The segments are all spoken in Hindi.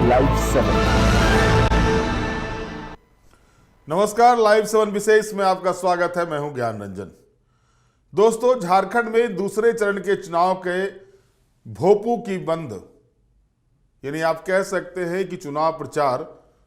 लाइव 7। नमस्कार, लाइव 7 विशेष में आपका स्वागत है। मैं हूं ज्ञान रंजन। दोस्तों, झारखंड में दूसरे चरण के चुनाव के भोपू की बंद, यानी आप कह सकते हैं कि चुनाव प्रचार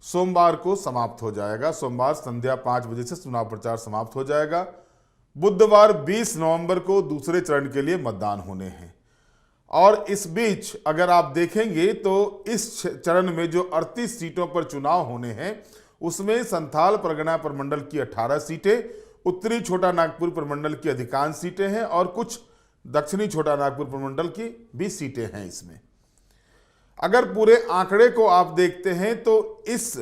सोमवार को समाप्त हो जाएगा। सोमवार संध्या 5 बजे से चुनाव प्रचार समाप्त हो जाएगा। बुधवार 20 नवंबर को दूसरे चरण के लिए मतदान होने हैं। और इस बीच अगर आप देखेंगे तो इस चरण में जो 38 सीटों पर चुनाव होने हैं उसमें संथाल परगना प्रमंडल की 18 सीटें, उत्तरी छोटा नागपुर प्रमंडल की अधिकांश सीटें हैं और कुछ दक्षिणी छोटा नागपुर प्रमंडल की भी सीटें हैं। इसमें अगर पूरे आंकड़े को आप देखते हैं तो इस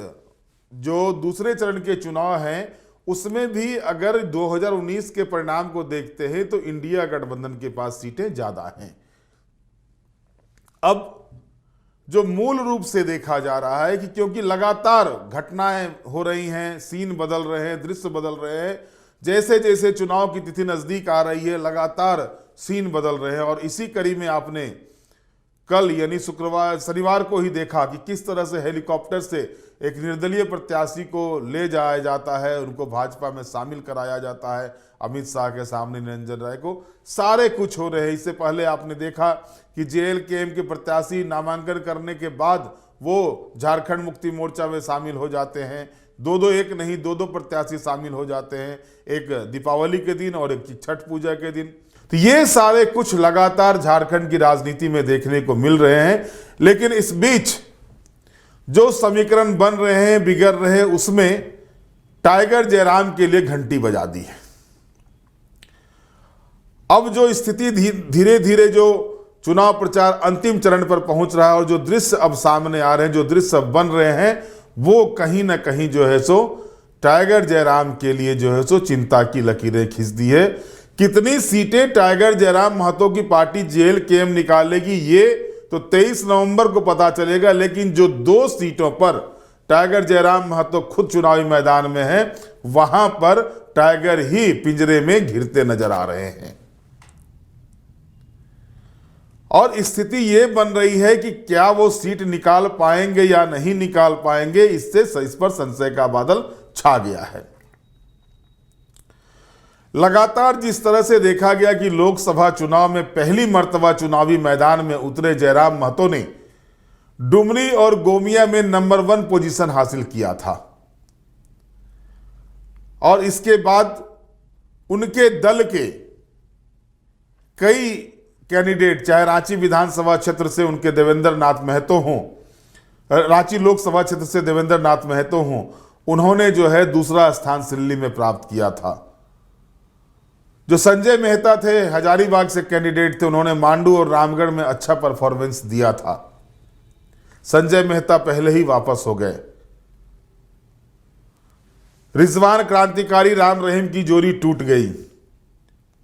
जो दूसरे चरण के चुनाव हैं उसमें भी अगर 2019 के परिणाम को देखते हैं तो इंडिया गठबंधन के पास सीटें ज्यादा हैं। अब जो मूल रूप से देखा जा रहा है कि क्योंकि लगातार घटनाएं हो रही हैं, सीन बदल रहे हैं, दृश्य बदल रहे हैं, जैसे जैसे चुनाव की तिथि नजदीक आ रही है लगातार सीन बदल रहे हैं। और इसी कड़ी में आपने कल यानी शनिवार को ही देखा कि किस तरह से हेलीकॉप्टर से एक निर्दलीय प्रत्याशी को ले जाया जाता है, उनको भाजपा में शामिल कराया जाता है, अमित शाह के सामने निरंजन राय को। सारे कुछ हो रहे हैं। इससे पहले आपने देखा कि जेएलकेएम के प्रत्याशी नामांकन करने के बाद वो झारखंड मुक्ति मोर्चा में शामिल हो जाते हैं। एक नहीं दो प्रत्याशी शामिल हो जाते हैं, एक दीपावली के दिन और एक छठ पूजा के दिन। तो ये सारे कुछ लगातार झारखंड की राजनीति में देखने को मिल रहे हैं। लेकिन इस बीच जो समीकरण बन रहे हैं, बिगड़ रहे हैं, उसमें टाइगर जयराम के लिए घंटी बजा दी है। अब जो स्थिति धीरे धीरे जो चुनाव प्रचार अंतिम चरण पर पहुंच रहा है और जो दृश्य अब सामने आ रहे हैं, जो दृश्य बन रहे हैं, वो कहीं ना कहीं जो है सो टाइगर जयराम के लिए जो है सो चिंता की लकीरें खींच दी है। कितनी सीटें टाइगर जयराम महतो की पार्टी जेएलकेएम निकालेगी ये तो 23 नवंबर को पता चलेगा। लेकिन जो 2 सीटों पर टाइगर जयराम महतो खुद चुनावी मैदान में है, वहां पर टाइगर ही पिंजरे में घिरते नजर आ रहे हैं। और स्थिति ये बन रही है कि क्या वो सीट निकाल पाएंगे या नहीं निकाल पाएंगे, इससे इस पर संशय का बादल छा गया है। लगातार जिस तरह से देखा गया कि लोकसभा चुनाव में पहली मर्तबा चुनावी मैदान में उतरे जयराम महतो ने डुमरी और गोमिया में नंबर 1 पोजीशन हासिल किया था और इसके बाद उनके दल के कई कैंडिडेट, चाहे रांची विधानसभा क्षेत्र से उनके देवेंद्र नाथ महतो हों, रांची लोकसभा क्षेत्र से देवेंद्र नाथ महतो हों, उन्होंने जो है दूसरा स्थान सिल्ली में प्राप्त किया था। जो संजय मेहता थे, हजारीबाग से कैंडिडेट थे, उन्होंने मांडू और रामगढ़ में अच्छा परफॉर्मेंस दिया था। संजय मेहता पहले ही वापस हो गए। रिजवान क्रांतिकारी राम रहीम की जोड़ी टूट गई,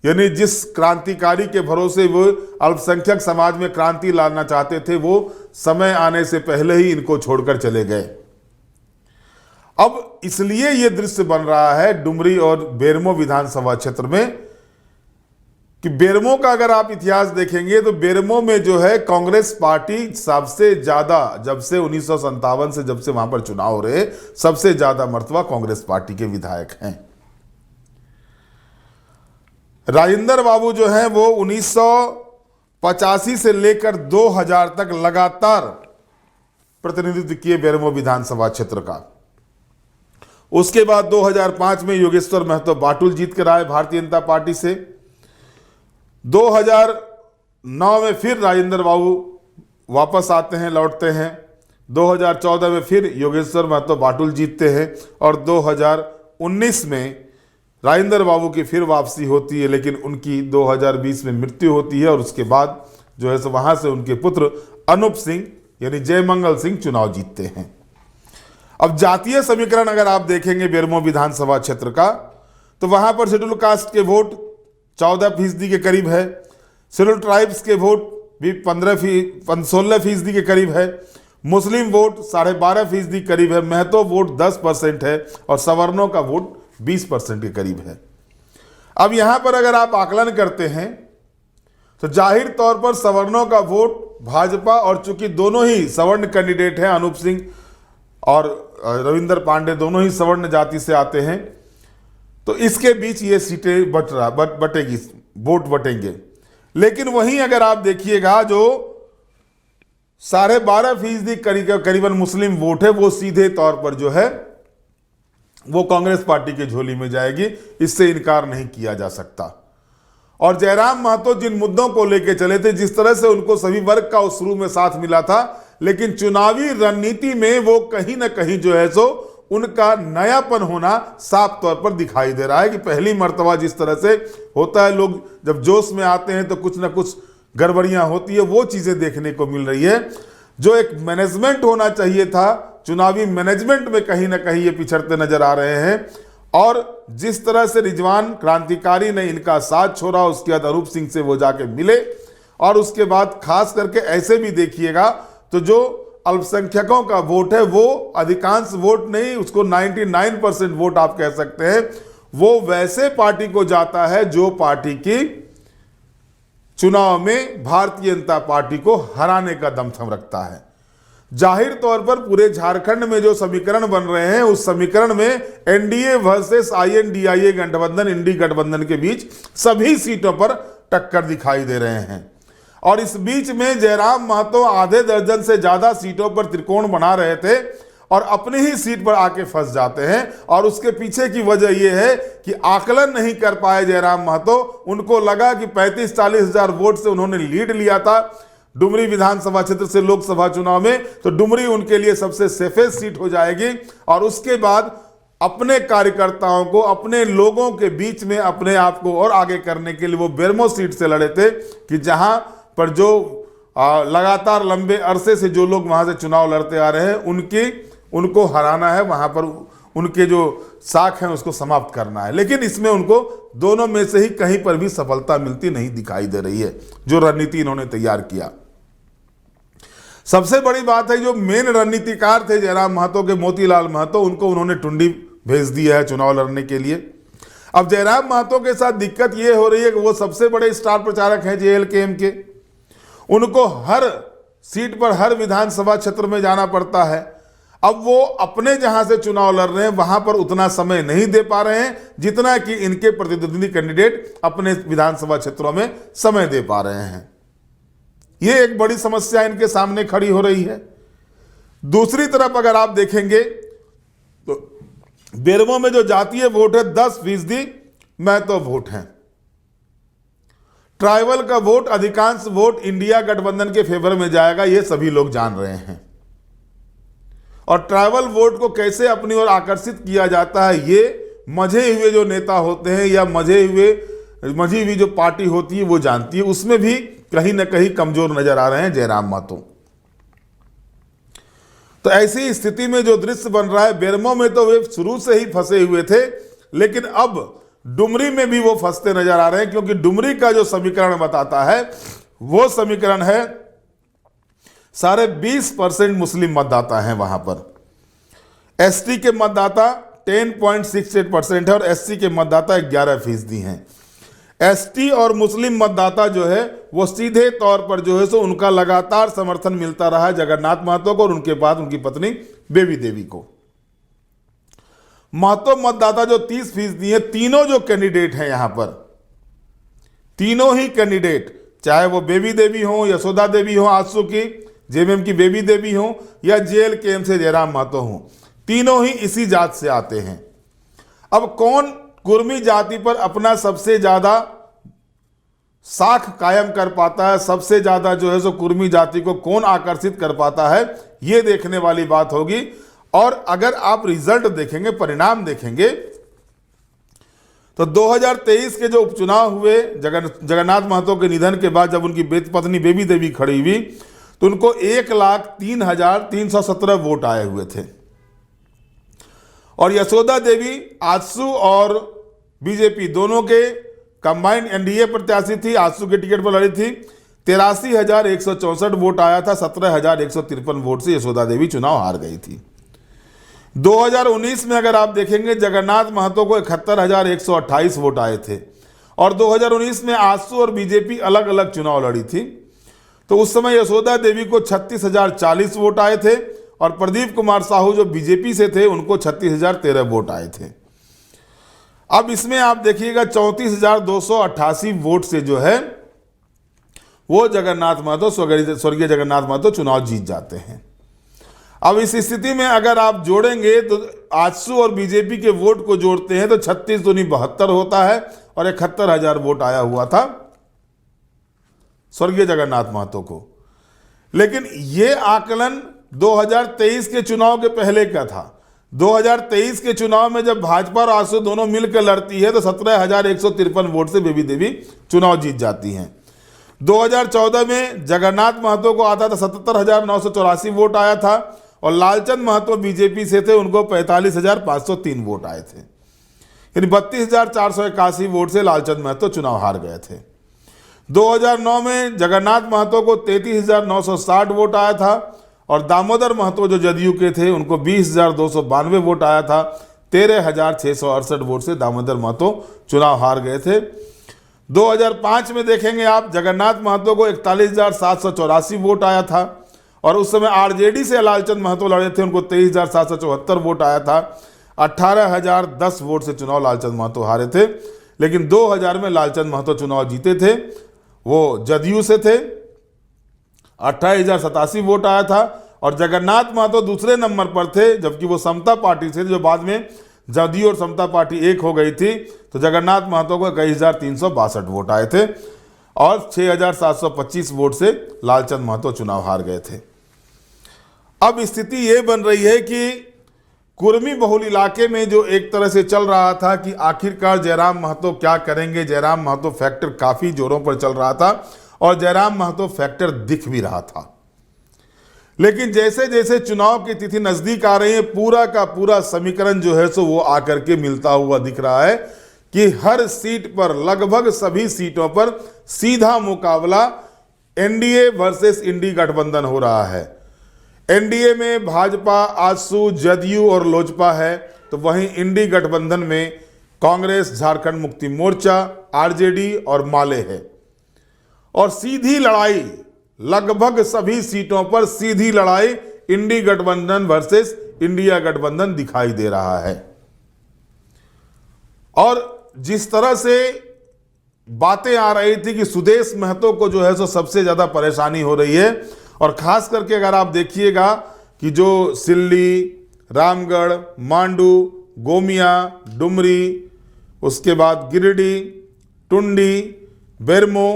यानी जिस क्रांतिकारी के भरोसे वो अल्पसंख्यक समाज में क्रांति लाना चाहते थे, वो समय आने से पहले ही इनको छोड़कर चले गए। अब इसलिए ये दृश्य बन रहा है डुमरी और बेरमो विधानसभा क्षेत्र में कि बेरमो का अगर आप इतिहास देखेंगे तो बेरमो में जो है कांग्रेस पार्टी सबसे ज्यादा, जब से 1957 से जब से वहां पर चुनाव हो रहे, सबसे ज्यादा मर्तबा कांग्रेस पार्टी के विधायक हैं। राजेंद्र बाबू जो है वो 1985 से लेकर 2000 तक लगातार प्रतिनिधित्व किए बेरमो विधानसभा क्षेत्र का। उसके बाद 2005 में योगेश्वर महतो बाटुल जीत कर आए भारतीय जनता पार्टी से। 2009 में फिर राजेंद्र बाबू वापस आते हैं, लौटते हैं। 2014 में फिर योगेश्वर महतो बाटुल जीतते हैं और 2019 में राजेंद्र बाबू की फिर वापसी होती है, लेकिन उनकी 2020 में मृत्यु होती है और उसके बाद जो है सो वहां से उनके पुत्र अनूप सिंह यानी जयमंगल सिंह चुनाव जीतते हैं। अब जातीय समीकरण अगर आप देखेंगे बेरमो विधानसभा क्षेत्र का तो वहां पर शेड्यूल कास्ट के वोट 14% के करीब है, शेड्यूल ट्राइब्स के वोट भी 16% के करीब है, मुस्लिम वोट 12.5% करीब है, महतो वोट 10% है और सवर्णों का वोट 20% के करीब है। अब यहां पर अगर आप आकलन करते हैं तो जाहिर तौर पर सवर्णों का वोट भाजपा, और चूंकि दोनों ही सवर्ण कैंडिडेट हैं, अनूप सिंह और रविंदर पांडे दोनों ही सवर्ण जाति से आते हैं, तो इसके बीच ये सीटें बटेगी, वोट बटेंगे। लेकिन वहीं अगर आप देखिएगा जो 12.5% करीबन मुस्लिम वोट है, वो सीधे तौर पर जो है वो कांग्रेस पार्टी के झोली में जाएगी, इससे इनकार नहीं किया जा सकता। और जयराम महतो जिन मुद्दों को लेकर चले थे, जिस तरह से उनको सभी वर्ग का उस शुरू में साथ मिला था, लेकिन चुनावी रणनीति में वो कहीं ना कहीं जो है सो उनका नयापन होना साफ तौर पर दिखाई दे रहा है कि पहली मर्तबा जिस तरह से होता है, लोग जब जोश में आते हैं तो कुछ ना कुछ गड़बड़ियां होती है, वो चीजें देखने को मिल रही है। जो एक मैनेजमेंट होना चाहिए था, चुनावी मैनेजमेंट में कहीं ना कहीं ये पिछड़ते नजर आ रहे हैं। और जिस तरह से रिजवान क्रांतिकारी ने इनका साथ छोड़ा, उसके बाद अनूप सिंह से वो जाके मिले, और उसके बाद खास करके ऐसे भी देखिएगा तो जो अल्पसंख्यकों का वोट है, वो अधिकांश वोट नहीं, उसको 99% वोट आप कह सकते हैं, वो वैसे पार्टी को जाता है जो पार्टी की चुनाव में भारतीय जनता पार्टी को हराने का दमखम रखता है। जाहिर तौर पर पूरे झारखंड में जो समीकरण बन रहे हैं, उस समीकरण में एनडीए वर्सेस आईएनडीआईए गठबंधन, इंडी गठबंधन के बीच सभी सीटों पर टक्कर दिखाई दे रहे हैं। और इस बीच में जयराम महतो आधे दर्जन से ज्यादा सीटों पर त्रिकोण बना रहे थे और अपनी ही सीट पर आके फंस जाते हैं। और उसके पीछे की वजह यह है कि आकलन नहीं कर पाए जयराम महतो। उनको लगा कि 35-40 हजार वोट से उन्होंने लीड लिया था डुमरी विधानसभा क्षेत्र से लोकसभा चुनाव में, तो डुमरी उनके लिए सबसे सेफेस्ट सीट हो जाएगी। और उसके बाद अपने कार्यकर्ताओं को, अपने लोगों के बीच में अपने आप को और आगे करने के लिए वो बेरमो सीट से लड़े थे कि जहां पर जो लगातार लंबे अरसे से जो लोग वहां से चुनाव लड़ते आ रहे हैं, उनको हराना है, वहां पर उनके जो साख हैं उसको समाप्त करना है। लेकिन इसमें उनको दोनों में से ही कहीं पर भी सफलता मिलती नहीं दिखाई दे रही है, जो रणनीति इन्होंने तैयार किया। सबसे बड़ी बात है, जो मेन रणनीतिकार थे जयराम महतो के, मोतीलाल महतो, उनको उन्होंने टुंडी भेज दिया है चुनाव लड़ने के लिए। अब जयराम महतो के साथ दिक्कत यह हो रही है कि वो सबसे बड़े स्टार प्रचारक हैं जेएलकेएम के। उनको हर सीट पर, हर विधानसभा क्षेत्र में जाना पड़ता है। अब वो अपने जहां से चुनाव लड़ रहे हैं वहां पर उतना समय नहीं दे पा रहे हैं जितना कि इनके प्रतिद्वंदी कैंडिडेट अपने विधानसभा क्षेत्रों में समय दे पा रहे हैं। ये एक बड़ी समस्या इनके सामने खड़ी हो रही है। दूसरी तरफ अगर आप देखेंगे तो बेरमो में जो जातीय वोट है 10% महतो वोट है। ट्राइबल का वोट, अधिकांश वोट इंडिया गठबंधन के फेवर में जाएगा, ये सभी लोग जान रहे हैं। और ट्राइबल वोट को कैसे अपनी ओर आकर्षित किया जाता है, ये मजे हुए जो नेता होते हैं या मजी हुई जो पार्टी होती है वो जानती है। उसमें भी कहीं ना कहीं कमजोर नजर आ रहे हैं जयराम महतो। तो ऐसी स्थिति में जो दृश्य बन रहा है, बेरमो में तो वे शुरू से ही फंसे हुए थे, लेकिन अब डुमरी में भी वो फंसते नजर आ रहे हैं, क्योंकि डुमरी का जो समीकरण बताता है वो समीकरण है 20.5% मुस्लिम मतदाता हैं वहां पर। एसटी के मतदाता 10.68% है और एससी के मतदाता 11% हैं। एसटी और मुस्लिम मतदाता जो है वो सीधे तौर पर जो है सो उनका लगातार समर्थन मिलता रहा है जगन्नाथ महतो को और उनके बाद उनकी पत्नी बेबी देवी को। महतो मतदाता जो 30% है, तीनों जो कैंडिडेट हैं यहां पर, तीनों ही कैंडिडेट, चाहे वो बेबी देवी हो, यशोदा देवी हो आजसू की, जेएमएम की बेबी देवी हो, या जेएलकेएम से जयराम महतो हो, तीनों ही इसी जात से आते हैं। अब कौन कुर्मी जाति पर अपना सबसे ज्यादा साख कायम कर पाता है, सबसे ज्यादा जो है सो कुर्मी जाति को कौन आकर्षित कर पाता है, यह देखने वाली बात होगी। और अगर आप रिजल्ट देखेंगे, परिणाम देखेंगे, तो 2023 के जो उपचुनाव हुए जगन्नाथ महतो के निधन के बाद, जब उनकी पत्नी बेबी देवी खड़ी हुई, तो उनको 1,03,317 वोट आए हुए थे। और यशोदा देवी आजसू और बीजेपी दोनों के कंबाइंड एनडीए प्रत्याशी थी, आजसू के टिकट पर लड़ी थी। 83,164 वोट आया था, 17,153 वोट से यशोदा देवी चुनाव हार गई थी। 2019 में अगर आप देखेंगे, जगन्नाथ महतो को 71,128 वोट आए थे और 2019 में आजसू और बीजेपी अलग अलग चुनाव लड़ी थी। तो उस समय यशोदा देवी को 36,040 वोट आए थे और प्रदीप कुमार साहू जो बीजेपी से थे उनको 36,013 वोट आए थे। अब इसमें आप देखिएगा 34,288 वोट से जो है वो जगन्नाथ महतो, स्वर्गीय जगन्नाथ महतो चुनाव जीत जाते हैं। अब इस स्थिति में अगर आप जोड़ेंगे तो आजसू और बीजेपी के वोट को जोड़ते हैं तो 36 दूनी 72 होता है और 71,000 वोट आया हुआ था स्वर्गीय जगन्नाथ महतो को। लेकिन ये आकलन 2023 के चुनाव के पहले का था। 2023 के चुनाव में जब भाजपा और आजसू दोनों मिलकर लड़ती है तो 17,153 वोट से बेबी देवी चुनाव जीत जाती हैं। 2014 में जगन्नाथ महतो को आता था 77,984 वोट आया था और लालचंद महतो बीजेपी से थे, उनको 45,503 वोट आए थे, यानी 32,481 वोट से लालचंद महतो चुनाव हार गए थे। 2009 में जगन्नाथ महतो को 33,960 वोट आया था और दामोदर महतो जो जदयू के थे उनको 20,292 वोट आया था। 13,668 वोट से दामोदर महतो चुनाव हार गए थे। 2005 में देखेंगे आप जगन्नाथ महतो को 41,784 वोट आया था और उस समय आरजेडी से लालचंद महतो लड़े थे, उनको 23,774 वोट आया था। 18,010 वोट से चुनाव लालचंद महतो हारे थे। लेकिन 2000 में लालचंद महतो चुनाव जीते थे, वो जदयू से थे, 28,087 वोट आया था और जगन्नाथ महतो दूसरे नंबर पर थे जबकि वो समता पार्टी से, जो बाद में जदयू और समता पार्टी एक हो गई थी। तो जगन्नाथ महतो को 21,362 वोट आए थे और 6,725 वोट से लालचंद महतो चुनाव हार गए थे। अब स्थिति ये बन रही है कि कुर्मी बहुल इलाके में जो एक तरह से चल रहा था कि आखिरकार जयराम महतो क्या करेंगे, जयराम महतो फैक्टर काफी जोरों पर चल रहा था और जयराम महतो फैक्टर दिख भी रहा था। लेकिन जैसे जैसे चुनाव की तिथि नजदीक आ रही है पूरा का पूरा समीकरण जो है सो वो आकर के मिलता हुआ दिख रहा है कि हर सीट पर, लगभग सभी सीटों पर सीधा मुकाबला एनडीए वर्सेस इंडी गठबंधन हो रहा है। एनडीए में भाजपा, आजसू, जदयू और लोजपा है, तो वहीं इंडी गठबंधन में कांग्रेस, झारखंड मुक्ति मोर्चा, आरजेडी और माले है। और सीधी लड़ाई, लगभग सभी सीटों पर सीधी लड़ाई इंडी गठबंधन वर्सेस इंडिया गठबंधन दिखाई दे रहा है। और जिस तरह से बातें आ रही थी कि सुदेश महतो को जो है सो सबसे ज्यादा परेशानी हो रही है, और खास करके अगर आप देखिएगा कि जो सिल्ली, रामगढ़, मांडू, गोमिया, डुमरी, उसके बाद गिरिडीह, टुंडी, बेरमो,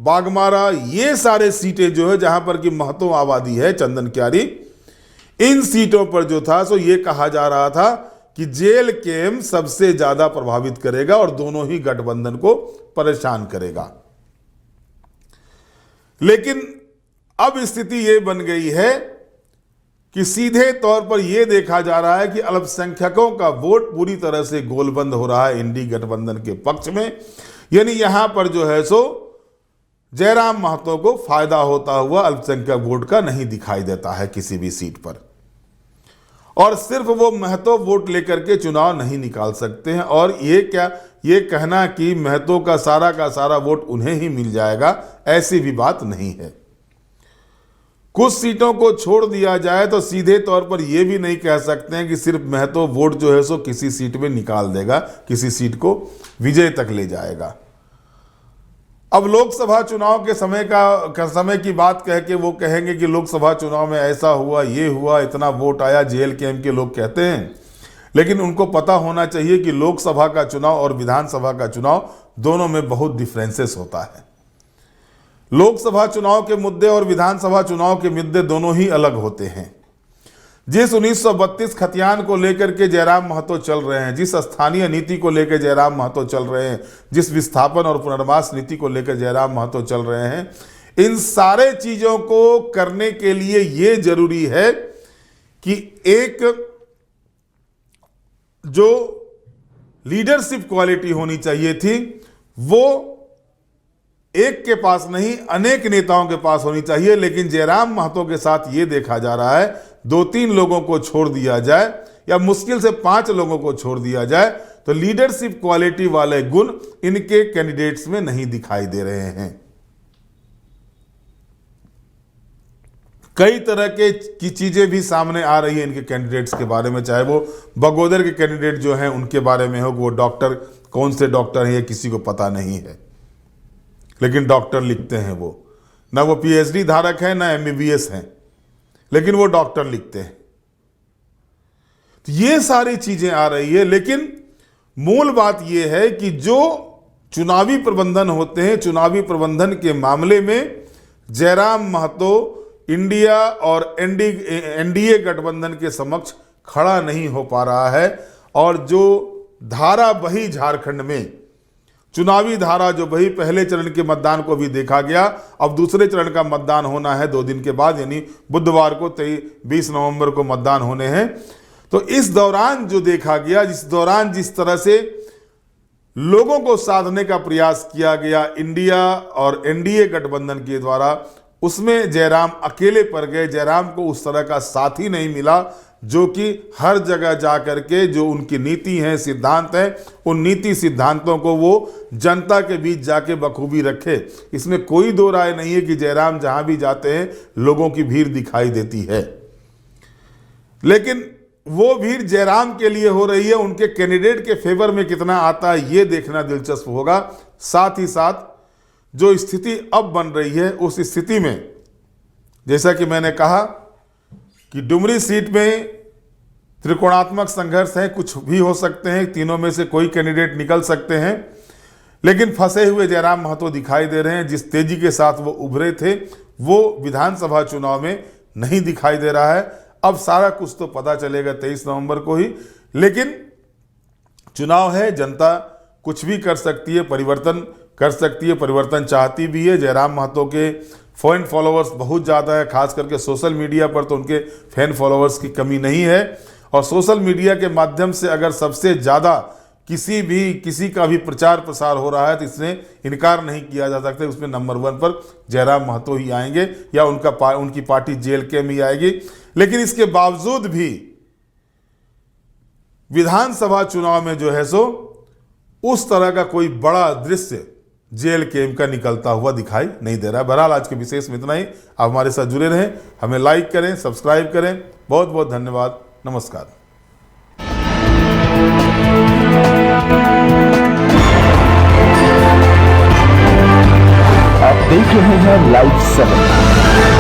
बागमारा, ये सारे सीटें जो है जहां पर कि महतो आबादी है, चंदन क्यारी, इन सीटों पर जो था सो ये कहा जा रहा था कि जेल कैम्प सबसे ज्यादा प्रभावित करेगा और दोनों ही गठबंधन को परेशान करेगा। लेकिन अब स्थिति ये बन गई है कि सीधे तौर पर यह देखा जा रहा है कि अल्पसंख्यकों का वोट पूरी तरह से गोलबंद हो रहा है इंडी गठबंधन के पक्ष में। यानी यहां पर जो है सो जयराम महतो को फायदा होता हुआ अल्पसंख्यक वोट का नहीं दिखाई देता है किसी भी सीट पर। और सिर्फ वो महतो वोट लेकर के चुनाव नहीं निकाल सकते हैं। और ये कहना कि महतो का सारा वोट उन्हें ही मिल जाएगा, ऐसी भी बात नहीं है। कुछ सीटों को छोड़ दिया जाए तो सीधे तौर पर यह भी नहीं कह सकते हैं कि सिर्फ महतो वोट जो है सो किसी सीट में निकाल देगा, किसी सीट को विजय तक ले जाएगा। अब लोकसभा चुनाव के समय की बात कह के वो कहेंगे कि लोकसभा चुनाव में ऐसा हुआ, ये हुआ, इतना वोट आया, जेल कैम्प के लोग कहते हैं। लेकिन उनको पता होना चाहिए कि लोकसभा का चुनाव और विधानसभा का चुनाव दोनों में बहुत डिफरेंसेस होता है। लोकसभा चुनाव के मुद्दे और विधानसभा चुनाव के मुद्दे दोनों ही अलग होते हैं। जिस 1932 खतियान को लेकर के जयराम महतो चल रहे हैं, जिस स्थानीय नीति को लेकर जयराम महतो चल रहे हैं, जिस विस्थापन और पुनर्वास नीति को लेकर जयराम महतो चल रहे हैं, इन सारे चीजों को करने के लिए ये जरूरी है कि एक जो लीडरशिप क्वालिटी होनी चाहिए थी वो एक के पास नहीं, अनेक नेताओं के पास होनी चाहिए। लेकिन जयराम महतो के साथ ये देखा जा रहा है 2-3 लोगों को छोड़ दिया जाए या मुश्किल से 5 लोगों को छोड़ दिया जाए तो लीडरशिप क्वालिटी वाले गुण इनके कैंडिडेट्स में नहीं दिखाई दे रहे हैं। कई तरह की चीज़ें भी सामने आ रही हैं इनके कैंडिडेट्स के बारे में, चाहे वो बगोदर के कैंडिडेट जो हैं उनके बारे में हो, वो डॉक्टर कौन से डॉक्टर हैं ये किसी को पता नहीं है, लेकिन डॉक्टर लिखते हैं वो, ना वो पीएचडी धारक हैं ना एमबीबीएस हैं, लेकिन वो डॉक्टर लिखते हैं। तो ये सारी चीज़ें आ रही है, लेकिन मूल बात ये है कि जो चुनावी प्रबंधन होते हैं, चुनावी प्रबंधन के मामले में जयराम महतो इंडिया और एनडीए गठबंधन के समक्ष खड़ा नहीं हो पा रहा है। और जो धारा बही झारखंड में, चुनावी धारा जो बही, पहले चरण के मतदान को भी देखा गया, अब दूसरे चरण का मतदान होना है 2 दिन के बाद, यानी बुधवार को 20 नवंबर को मतदान होने हैं। तो इस दौरान जो देखा गया, जिस दौरान जिस तरह से लोगों को साधने का प्रयास किया गया इंडिया और एनडीए गठबंधन के द्वारा, उसमें जयराम अकेले पड़ गए। जयराम को उस तरह का साथी नहीं मिला जो कि हर जगह जा करके जो उनकी नीति है, सिद्धांत है, उन नीति सिद्धांतों को वो जनता के बीच जाके बखूबी रखे। इसमें कोई दो राय नहीं है कि जयराम जहां भी जाते हैं लोगों की भीड़ दिखाई देती है, लेकिन वो भीड़ जयराम के लिए हो रही है, उनके कैंडिडेट के फेवर में कितना आता है ये देखना दिलचस्प होगा। साथ ही साथ जो स्थिति अब बन रही है, उस स्थिति में जैसा कि मैंने कहा कि डुमरी सीट में त्रिकोणात्मक संघर्ष है, कुछ भी हो सकते हैं, तीनों में से कोई कैंडिडेट निकल सकते हैं, लेकिन फंसे हुए जयराम महतो दिखाई दे रहे हैं। जिस तेजी के साथ वो उभरे थे वो विधानसभा चुनाव में नहीं दिखाई दे रहा है। अब सारा कुछ तो पता चलेगा 23 नवंबर को ही, लेकिन चुनाव है, जनता कुछ भी कर सकती है, परिवर्तन कर सकती है, परिवर्तन चाहती भी है। जयराम महतो के फैन फॉलोअर्स बहुत ज़्यादा है, खास करके सोशल मीडिया पर तो उनके फैन फॉलोअर्स की कमी नहीं है। और सोशल मीडिया के माध्यम से अगर सबसे ज़्यादा किसी का भी प्रचार प्रसार हो रहा है तो इसमें इनकार नहीं किया जा सकता, उसमें नंबर 1 पर जयराम महतो ही आएंगे या उनकी पार्टी JLK में ही आएगी। लेकिन इसके बावजूद भी विधानसभा चुनाव में जो है सो उस तरह का कोई बड़ा दृश्य JLK का निकलता हुआ दिखाई नहीं दे रहा है। बहरहाल आज के विशेष में इतना ही। आप हमारे साथ जुड़े रहें, हमें लाइक करें, सब्सक्राइब करें। बहुत बहुत धन्यवाद। नमस्कार। आप देख रहे हैं लाइव 7।